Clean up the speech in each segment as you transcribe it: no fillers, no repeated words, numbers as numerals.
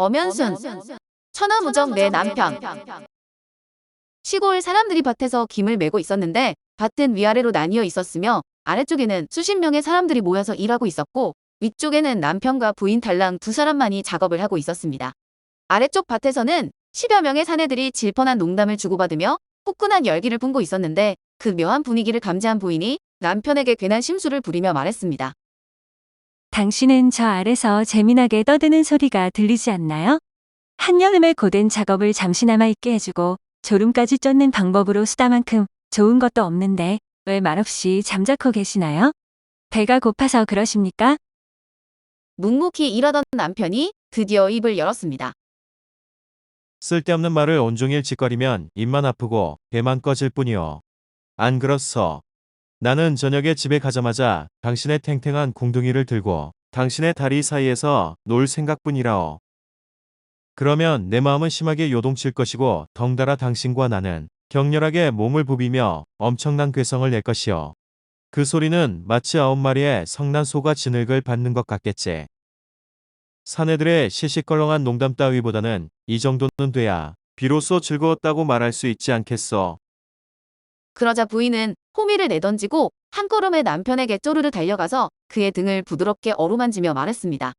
엄연순, 천하무적 내 남편. 시골 사람들이 밭에서 김을 메고 있었는데 밭은 위아래로 나뉘어 있었으며 아래쪽에는 수십 명의 사람들이 모여서 일하고 있었고 위쪽에는 남편과 부인 달랑 두 사람만이 작업을 하고 있었습니다. 아래쪽 밭에서는 10여 명의 사내들이 질펀한 농담을 주고받으며 후끈한 열기를 뿜고 있었는데 그 묘한 분위기를 감지한 부인이 남편에게 괜한 심술을 부리며 말했습니다. 당신은 저 아래서 재미나게 떠드는 소리가 들리지 않나요? 한여름에 고된 작업을 잠시나마 있게 해주고 졸음까지 쫓는 방법으로 수다만큼 좋은 것도 없는데 왜 말없이 잠자코 계시나요? 배가 고파서 그러십니까? 묵묵히 일하던 남편이 드디어 입을 열었습니다. 쓸데없는 말을 온종일 짓거리면 입만 아프고 배만 꺼질 뿐이요. 안 그렇소? 나는 저녁에 집에 가자마자 당신의 탱탱한 궁둥이를 들고 당신의 다리 사이에서 놀 생각뿐이라오. 그러면 내 마음은 심하게 요동칠 것이고 덩달아 당신과 나는 격렬하게 몸을 부비며 엄청난 괴성을 낼 것이요. 그 소리는 마치 9마리의 성난 소가 진흙을 밟는 것 같겠지. 사내들의 시시껄렁한 농담 따위보다는 이 정도는 돼야 비로소 즐거웠다고 말할 수 있지 않겠어. 그러자 부인은 호미를 내던지고 한 걸음에 남편에게 쪼르르 달려가서 그의 등을 부드럽게 어루만지며 말했습니다.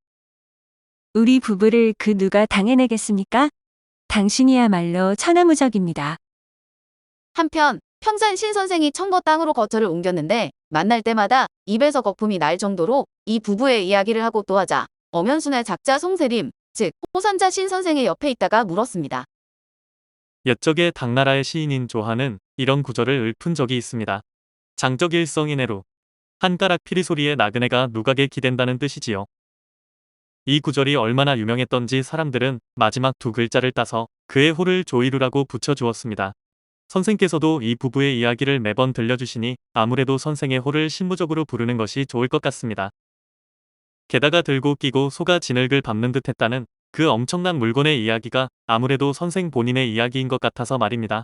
우리 부부를 그 누가 당해내겠습니까? 당신이야말로 천하무적입니다. 한편 평산 신 선생이 청거 땅으로 거처를 옮겼는데 만날 때마다 입에서 거품이 날 정도로 이 부부의 이야기를 하고 또 하자 엄연순의 작자 송세림, 즉 호선자 신 선생의 옆에 있다가 물었습니다. 옛적에 당나라의 시인인 조하는 이런 구절을 읊은 적이 있습니다. 장적일성이네로 한가락 피리 소리에 나그네가 누각에 기댄다는 뜻이지요. 이 구절이 얼마나 유명했던지 사람들은 마지막 두 글자를 따서 그의 호를 조이루라고 붙여주었습니다. 선생께서도 이 부부의 이야기를 매번 들려주시니 아무래도 선생의 호를 신무적으로 부르는 것이 좋을 것 같습니다. 게다가 들고 끼고 소가 진흙을 밟는 듯 했다는 그 엄청난 물건의 이야기가 아무래도 선생 본인의 이야기인 것 같아서 말입니다.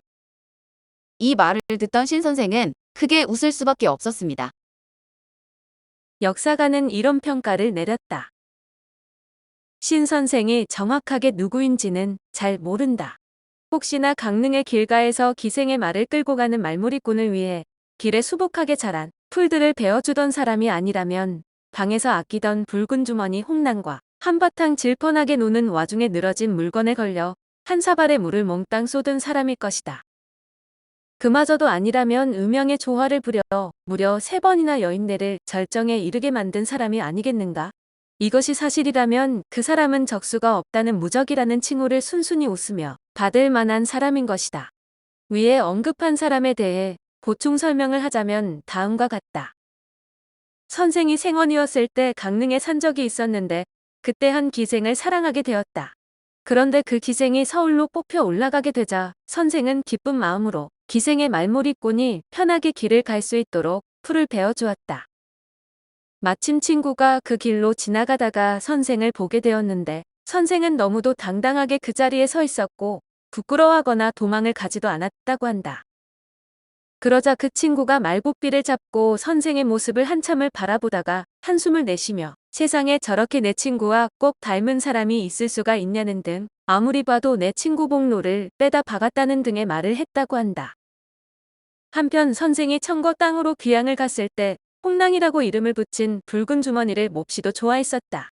이 말을 듣던 신 선생은 크게 웃을 수밖에 없었습니다. 역사가는 이런 평가를 내렸다. 신 선생이 정확하게 누구인지는 잘 모른다. 혹시나 강릉의 길가에서 기생의 말을 끌고 가는 말무리꾼을 위해 길에 수북하게 자란 풀들을 베어주던 사람이 아니라면 방에서 아끼던 붉은 주머니 홍난과 한바탕 질펀하게 노는 와중에 늘어진 물건에 걸려 한 사발의 물을 몽땅 쏟은 사람일 것이다. 그마저도 아니라면 음영의 조화를 부려 무려 3번이나 여인네를 절정에 이르게 만든 사람이 아니겠는가? 이것이 사실이라면 그 사람은 적수가 없다는 무적이라는 칭호를 순순히 웃으며 받을 만한 사람인 것이다. 위에 언급한 사람에 대해 보충 설명을 하자면 다음과 같다. 선생이 생원이었을 때 강릉에 산 적이 있었는데 그때 한 기생을 사랑하게 되었다. 그런데 그 기생이 서울로 뽑혀 올라가게 되자 선생은 기쁜 마음으로 기생의 말몰이꾼이 편하게 길을 갈 수 있도록 풀을 베어주었다. 마침 친구가 그 길로 지나가다가 선생을 보게 되었는데 선생은 너무도 당당하게 그 자리에 서 있었고 부끄러워하거나 도망을 가지도 않았다고 한다. 그러자 그 친구가 말굽비를 잡고 선생의 모습을 한참을 바라보다가 한숨을 내쉬며 세상에 저렇게 내 친구와 꼭 닮은 사람이 있을 수가 있냐는 등 아무리 봐도 내 친구 복로를 빼다 박았다는 등의 말을 했다고 한다. 한편 선생이 청거 땅으로 귀향을 갔을 때 홍랑이라고 이름을 붙인 붉은 주머니를 몹시도 좋아했었다.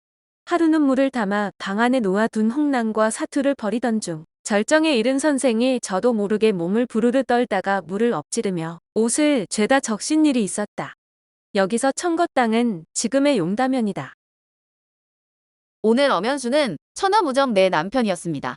하루는 물을 담아 방 안에 놓아둔 홍랑과 사투를 버리던 중 절정에 이른 선생이 저도 모르게 몸을 부르르 떨다가 물을 엎지르며 옷을 죄다 적신 일이 있었다. 여기서 청거 땅은 지금의 용담현이다. 오늘 엄연수는 천하무적 내 남편이었습니다.